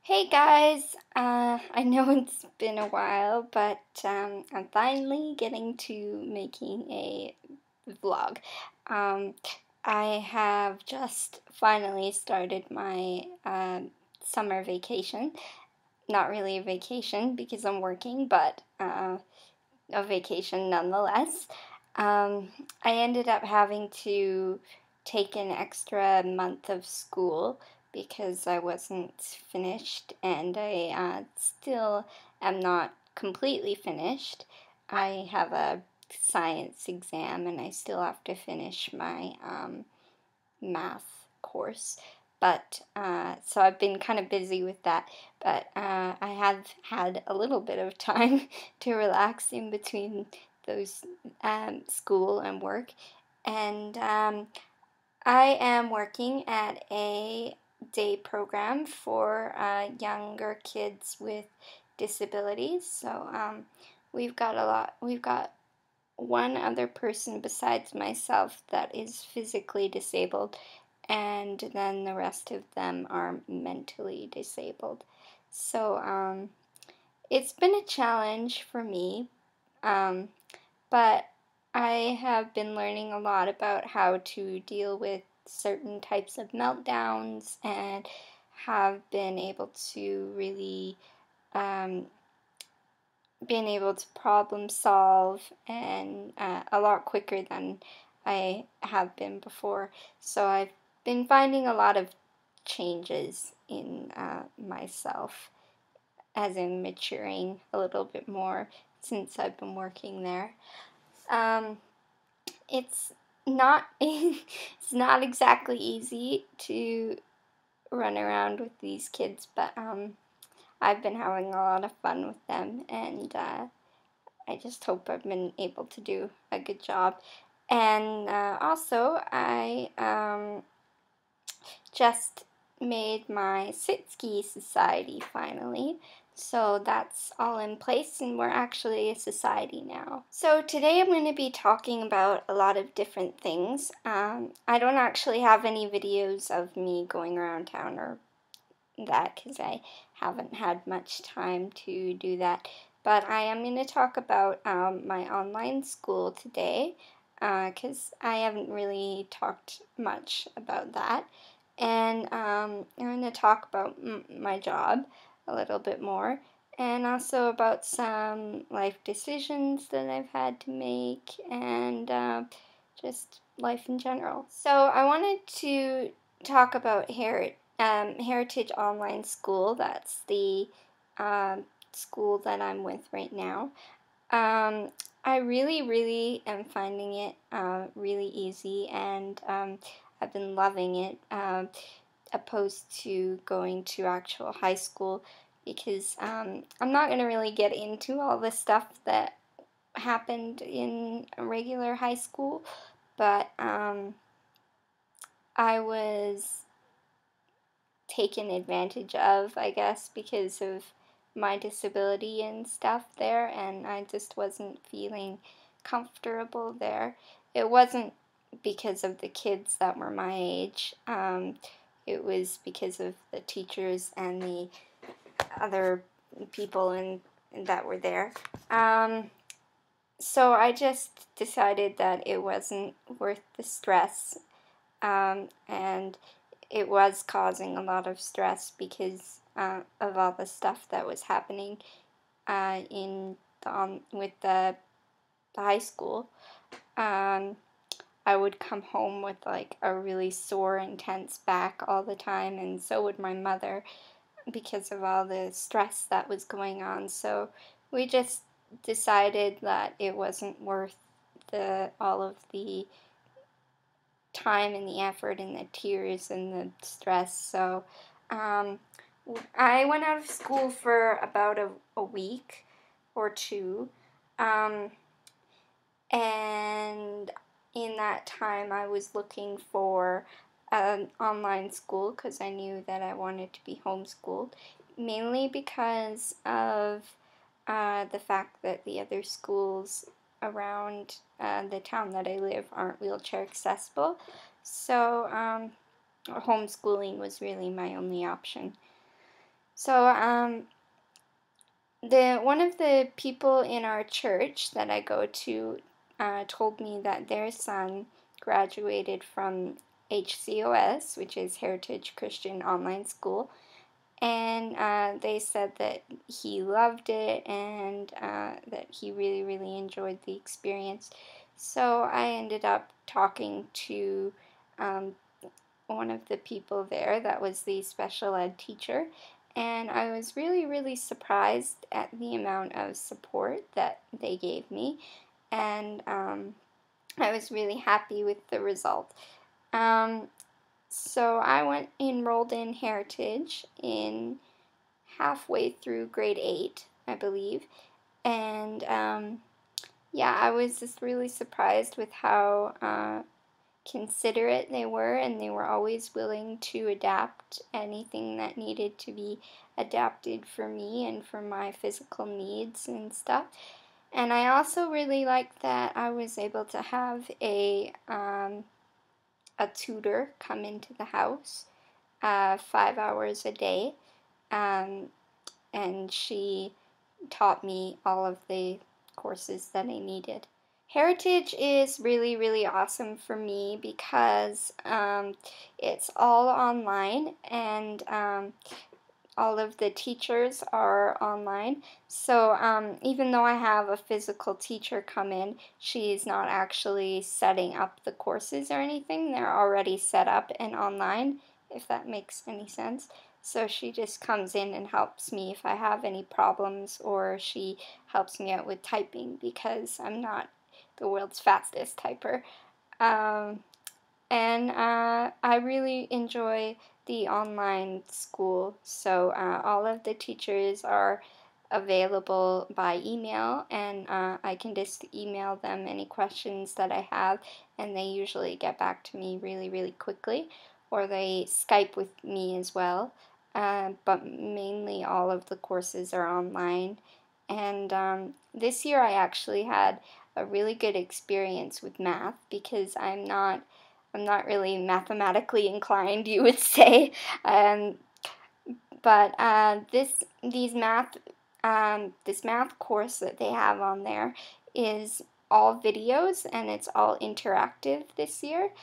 Hey guys, I know it's been a while, but I'm finally getting to making a vlog. Um, I have just finally started my summer vacation. Not really a vacation because I'm working, but a vacation nonetheless. Um, I ended up having to take an extra month of school because I wasn't finished, and I still am not completely finished. I have a science exam, and I still have to finish my math course. But so I've been kind of busy with that. But I have had a little bit of time to relax in between those school and work. And I am working at a day program for younger kids with disabilities. So we've got one other person besides myself that is physically disabled, and then the rest of them are mentally disabled. So it's been a challenge for me, um, but I have been learning a lot about how to deal with certain types of meltdowns and have been able to really um, been able to problem solve and a lot quicker than I have been before. So I've been finding a lot of changes in myself as in maturing a little bit more since I've been working there. Um, it's not it's not exactly easy to run around with these kids, but I've been having a lot of fun with them, and I just hope I've been able to do a good job. And also, I just made my Sit-Ski Society finally. So that's all in place, and we're actually a society now. So today I'm going to be talking about a lot of different things. I don't actually have any videos of me going around town or that because I haven't had much time to do that. But I am going to talk about my online school today because I haven't really talked much about that. And I'm going to talk about my job a little bit more, and also about some life decisions that I've had to make, and just life in general. So I wanted to talk about Heritage Online School. That's the school that I'm with right now. I really am finding it really easy, and I've been loving it, opposed to going to actual high school, because I'm not going to really get into all the stuff that happened in a regular high school, but I was taken advantage of, I guess, because of my disability and stuff there, and I just wasn't feeling comfortable there. It wasn't because of the kids that were my age. It was because of the teachers and the other people that were there. So I just decided that it wasn't worth the stress, and it was causing a lot of stress because of all the stuff that was happening with the high school. I would come home with like a really sore and tense back all the time, and so would my mother because of all the stress that was going on. So we just decided that it wasn't worth all of the time and the effort and the tears and the stress. So I went out of school for about a week or two. And in that time, I was looking for an online school because I knew that I wanted to be homeschooled, mainly because of the fact that the other schools around the town that I live aren't wheelchair accessible. So homeschooling was really my only option. So, one of the people in our church that I go to told me that their son graduated from HCOS, which is Heritage Christian Online School, and they said that he loved it and that he really, really enjoyed the experience. So I ended up talking to um, one of the people there that was the special ed teacher, and I was really, really surprised at the amount of support that they gave me, and I was really happy with the result. Um, so I went enrolled in Heritage in halfway through grade 8, I believe, and yeah, I was just really surprised with how considerate they were, and they were always willing to adapt anything that needed to be adapted for me and for my physical needs and stuff. And I also really liked that I was able to have a tutor come into the house 5 hours a day, um, and she taught me all of the courses that I needed. Heritage is really, really awesome for me because it's all online, and all of the teachers are online. So even though I have a physical teacher come in, she's not actually setting up the courses or anything. They're already set up and online, if that makes any sense. So she just comes in and helps me if I have any problems, or she helps me out with typing because I'm not the world's fastest typer. Um, and I really enjoy the online school. So all of the teachers are available by email, and I can just email them any questions that I have, and they usually get back to me really, really quickly, or they Skype with me as well. But mainly all of the courses are online. And this year I actually had a really good experience with math because I'm not really mathematically inclined, you would say. Um, but this math course that they have on there is all videos, and it's all interactive this year.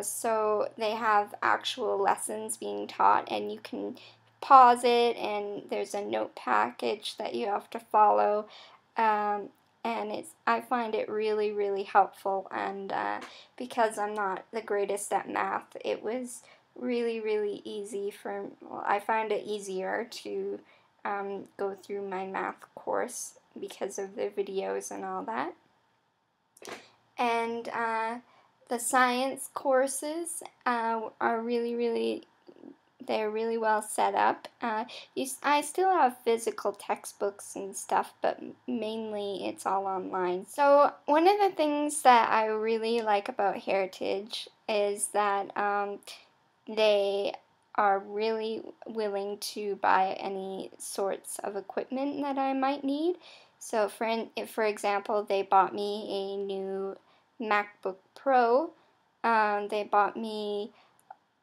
So they have actual lessons being taught, and you can pause it, and there's a note package that you have to follow. Um, and I find it really, really helpful, and because I'm not the greatest at math, it was really, really easy well, I find it easier to go through my math course because of the videos and all that. And the science courses are really, really, they're really well set up. I still have physical textbooks and stuff, but mainly it's all online. So one of the things that I really like about Heritage is that they are really willing to buy any sorts of equipment that I might need. So for example, they bought me a new MacBook Pro. They bought me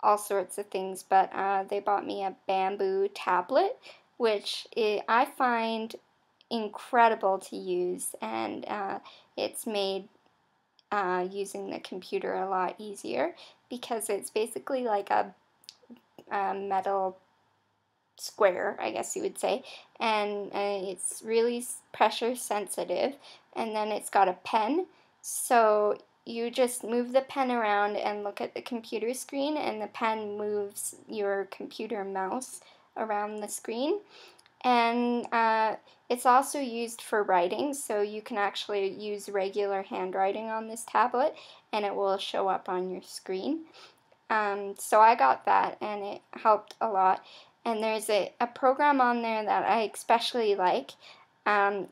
all sorts of things, but they bought me a bamboo tablet, which I find incredible to use, and it's made using the computer a lot easier because it's basically like a metal square, I guess you would say, and it's really pressure sensitive, and then it's got a pen, so you just move the pen around and look at the computer screen, and the pen moves your computer mouse around the screen. And it's also used for writing, so you can actually use regular handwriting on this tablet, and it will show up on your screen. So I got that, and it helped a lot. And there's a program on there that I especially like,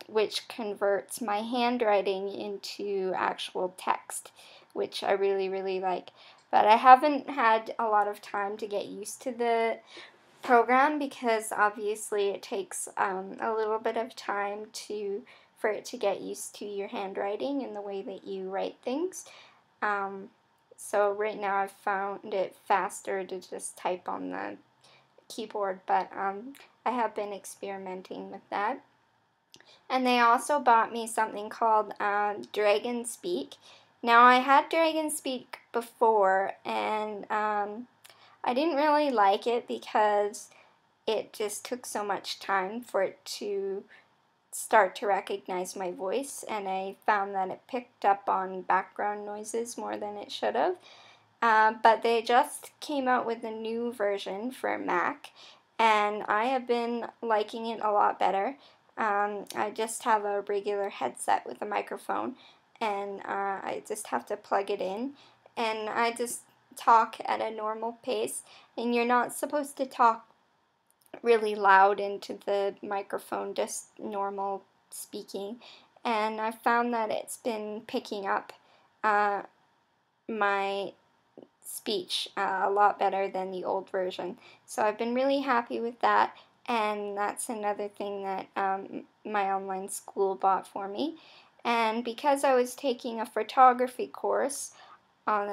which converts my handwriting into actual text, which I really, really like. But I haven't had a lot of time to get used to the program because obviously it takes a little bit of time for it to get used to your handwriting and the way that you write things. So right now I've found it faster to just type on the keyboard, but I have been experimenting with that. And they also bought me something called Dragon Speak. Now, I had Dragon Speak before, and I didn't really like it because it just took so much time for it to start to recognize my voice, and I found that it picked up on background noises more than it should have. But they just came out with a new version for Mac, and I have been liking it a lot better. I just have a regular headset with a microphone, and I just have to plug it in, and I just talk at a normal pace, and you're not supposed to talk really loud into the microphone, just normal speaking. And I found that it's been picking up my speech a lot better than the old version. So I've been really happy with that, and that's another thing that my online school bought for me. And because I was taking a photography course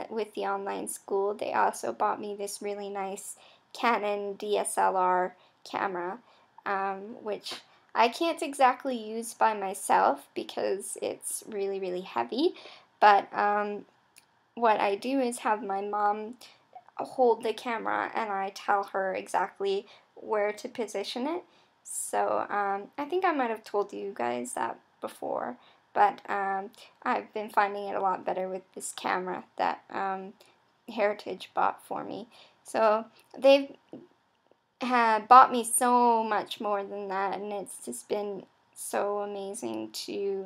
with the online school, they also bought me this really nice Canon DSLR camera, which I can't exactly use by myself because it's really, really heavy, but what I do is have my mom hold the camera and I tell her exactly where to position it. So I think I might have told you guys that before, but I've been finding it a lot better with this camera that Heritage bought for me. So they've bought me so much more than that, and it's just been so amazing to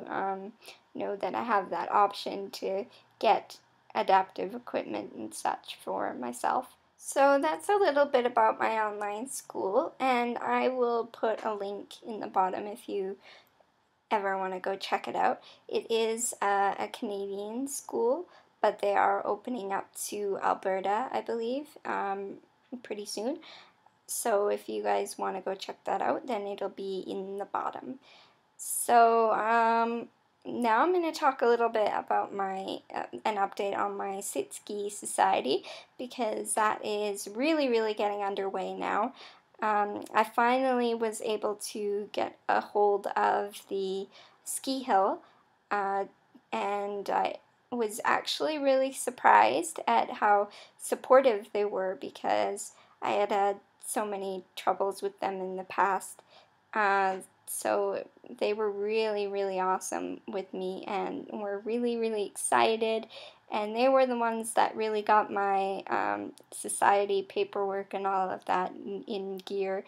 know that I have that option to get adaptive equipment and such for myself. So that's a little bit about my online school, and I will put a link in the bottom if you ever want to go check it out. It is a Canadian school, but they are opening up to Alberta, I believe, pretty soon. So if you guys want to go check that out, then it'll be in the bottom. So now I'm going to talk a little bit about my an update on my Sit-Ski Society, because that is really, really getting underway now. I finally was able to get a hold of the ski hill, and I was actually really surprised at how supportive they were, because I had so many troubles with them in the past. So they were really, really awesome with me and were really, really excited. And they were the ones that really got my society paperwork and all of that in gear.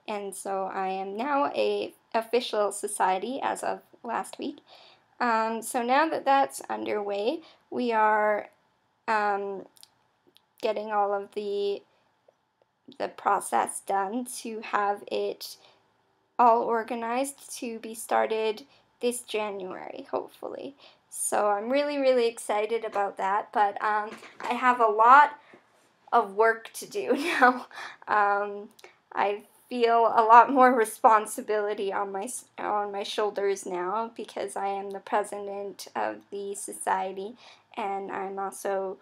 And so I am now a official society as of last week. So now that that's underway, we are getting all of the process done to have it all organized to be started this January, hopefully. So I'm really, really excited about that, but I have a lot of work to do now. I feel a lot more responsibility on my shoulders now, because I am the president of the society, and I'm also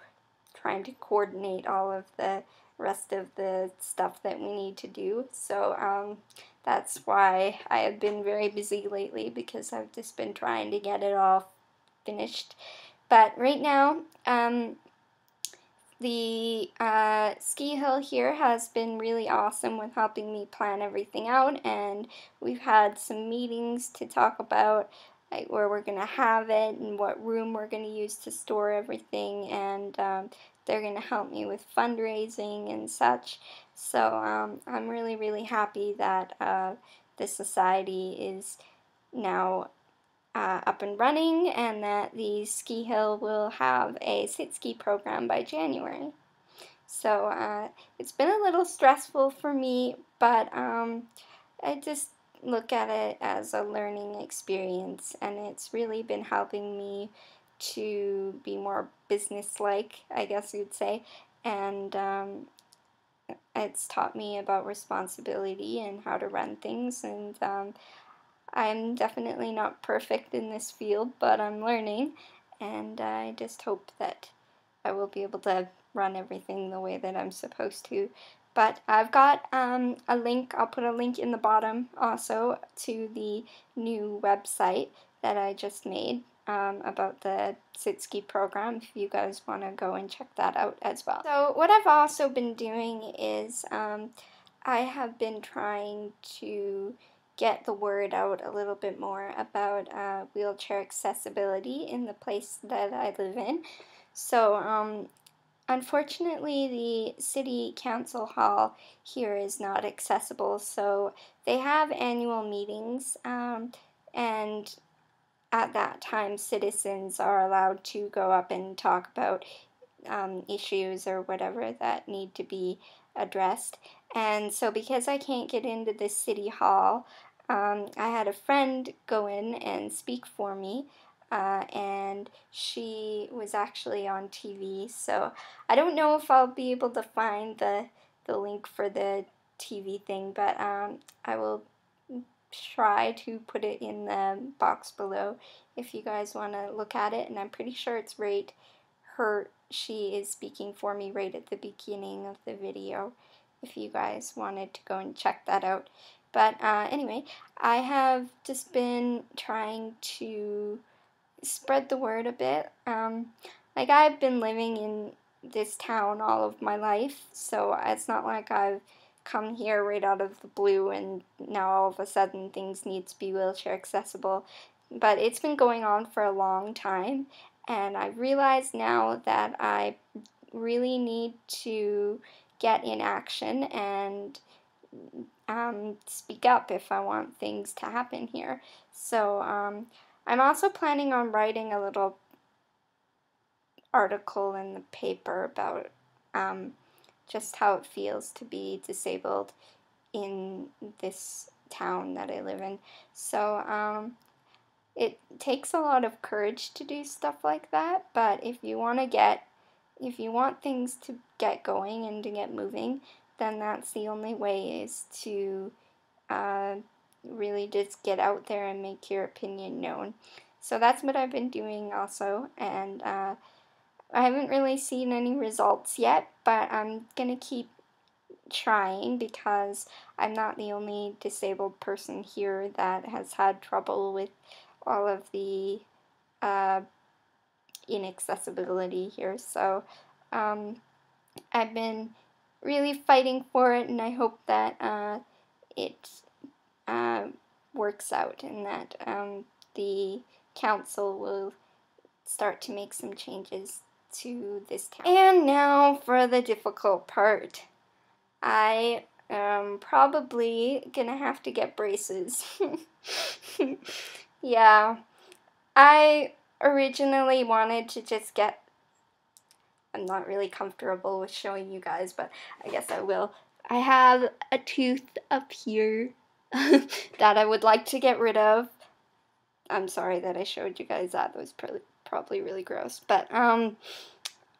trying to coordinate all of the rest of the stuff that we need to do. So that's why I have been very busy lately, because I've just been trying to get it all finished. But right now, the ski hill here has been really awesome with helping me plan everything out, and we've had some meetings to talk about like where we're going to have it and what room we're going to use to store everything, and they're going to help me with fundraising and such. So I'm really, really happy that the society is now up and running, and that the ski hill will have a sit-ski program by January. So it's been a little stressful for me, but I just look at it as a learning experience, and it's really been helping me to be more business-like, I guess you'd say, and it's taught me about responsibility and how to run things, and I'm definitely not perfect in this field, but I'm learning, and I just hope that I will be able to run everything the way that I'm supposed to. But I've got a link. I'll put a link in the bottom also to the new website that I just made about the Sitski program, if you guys want to go and check that out as well. So what I've also been doing is I have been trying to get the word out a little bit more about wheelchair accessibility in the place that I live in. So unfortunately, the city council hall here is not accessible, so they have annual meetings, and at that time citizens are allowed to go up and talk about issues or whatever that need to be addressed. And so because I can't get into the city hall, I had a friend go in and speak for me, and she was actually on TV, so I don't know if I'll be able to find the link for the TV thing, but I will try to put it in the box below if you guys want to look at it, and I'm pretty sure it's right she is speaking for me right at the beginning of the video if you guys wanted to go and check that out. But anyway, I have just been trying to spread the word a bit. Like, I've been living in this town all of my life, so it's not like I've come here right out of the blue and now all of a sudden things need to be wheelchair accessible. But it's been going on for a long time, and I realize now that I really need to get in action and speak up if I want things to happen here. So I'm also planning on writing a little article in the paper about just how it feels to be disabled in this town that I live in. So it takes a lot of courage to do stuff like that, but if you want things to get going and to get moving, then that's the only way, is to really just get out there and make your opinion known. So that's what I've been doing also, and I haven't really seen any results yet, but I'm gonna keep trying because I'm not the only disabled person here that has had trouble with all of the inaccessibility here. So I've been really fighting for it, and I hope that it works out and that the council will start to make some changes to this town. And now for the difficult part. I am probably gonna have to get braces. Yeah, I originally wanted to just get, I'm not really comfortable with showing you guys, but I guess I will. I have a tooth up here that I would like to get rid of. I'm sorry that I showed you guys that. That was probably really gross, but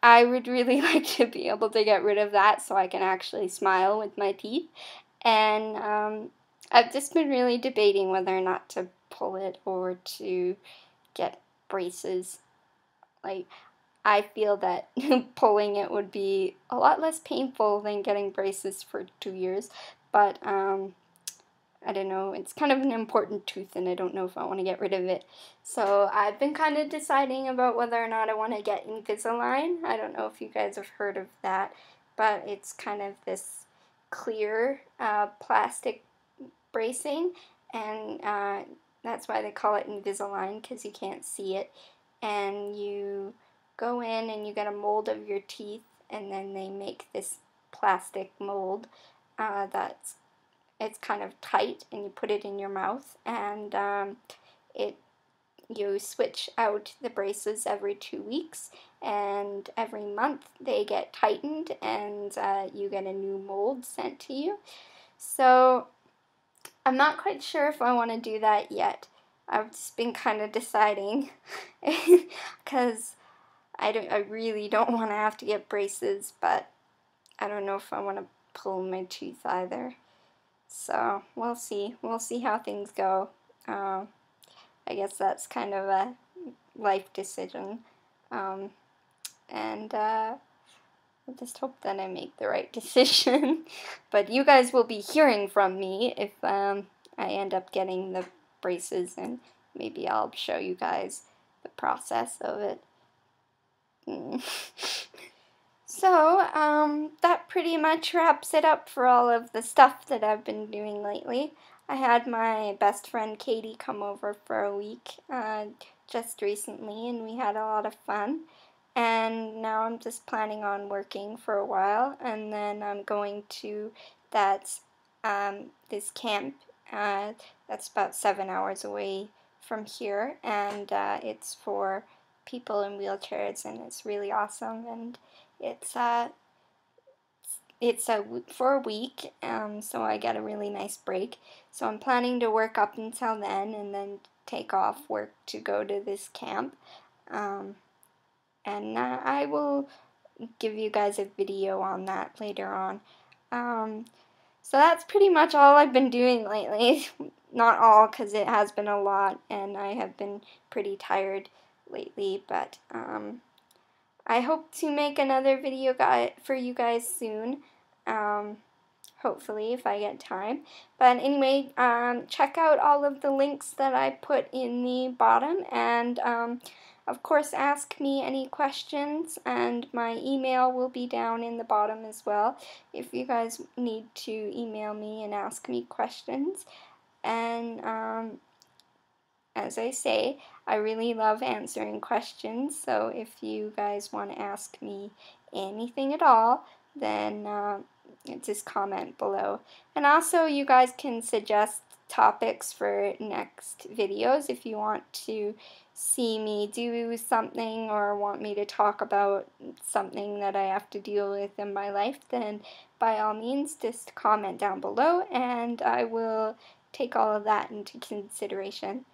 I would really like to be able to get rid of that so I can actually smile with my teeth. And I've just been really debating whether or not to pull it or to get braces. Like, I feel that pulling it would be a lot less painful than getting braces for 2 years, but I don't know, it's kind of an important tooth and I don't know if I want to get rid of it. So I've been kind of deciding about whether or not I want to get Invisalign. I don't know if you guys have heard of that, but it's kind of this clear plastic bracing, and that's why they call it Invisalign, because you can't see it. And you go in and you get a mold of your teeth, and then they make this plastic mold that's, it's kind of tight, and you put it in your mouth, and you switch out the braces every 2 weeks, and every month they get tightened, and you get a new mold sent to you. So I'm not quite sure if I want to do that yet. I've just been kind of deciding because I really don't want to have to get braces, but I don't know if I want to pull my tooth either. So we'll see. We'll see how things go. I guess that's kind of a life decision. And I just hope that I make the right decision. But you guys will be hearing from me if I end up getting the braces, and maybe I'll show you guys the process of it. So, that pretty much wraps it up for all of the stuff that I've been doing lately. I had my best friend Katie come over for a week just recently, and we had a lot of fun. And now I'm just planning on working for a while, and then I'm going to this camp that's about 7 hours away from here, and it's for people in wheelchairs, and it's really awesome. And it's for a week, so I get a really nice break. So I'm planning to work up until then, and then take off work to go to this camp. And I will give you guys a video on that later on. So that's pretty much all I've been doing lately. Not all, because it has been a lot, and I have been pretty tired lately, but I hope to make another video for you guys soon. Hopefully, if I get time. But anyway, check out all of the links that I put in the bottom, and of course, ask me any questions, and my email will be down in the bottom as well if you guys need to email me and ask me questions. And as I say, I really love answering questions, so if you guys want to ask me anything at all, then just comment below. And also, you guys can suggest topics for next videos if you want to see me do something or want me to talk about something that I have to deal with in my life, then by all means just comment down below, and I will take all of that into consideration.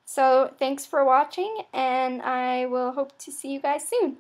So thanks for watching, and I will hope to see you guys soon.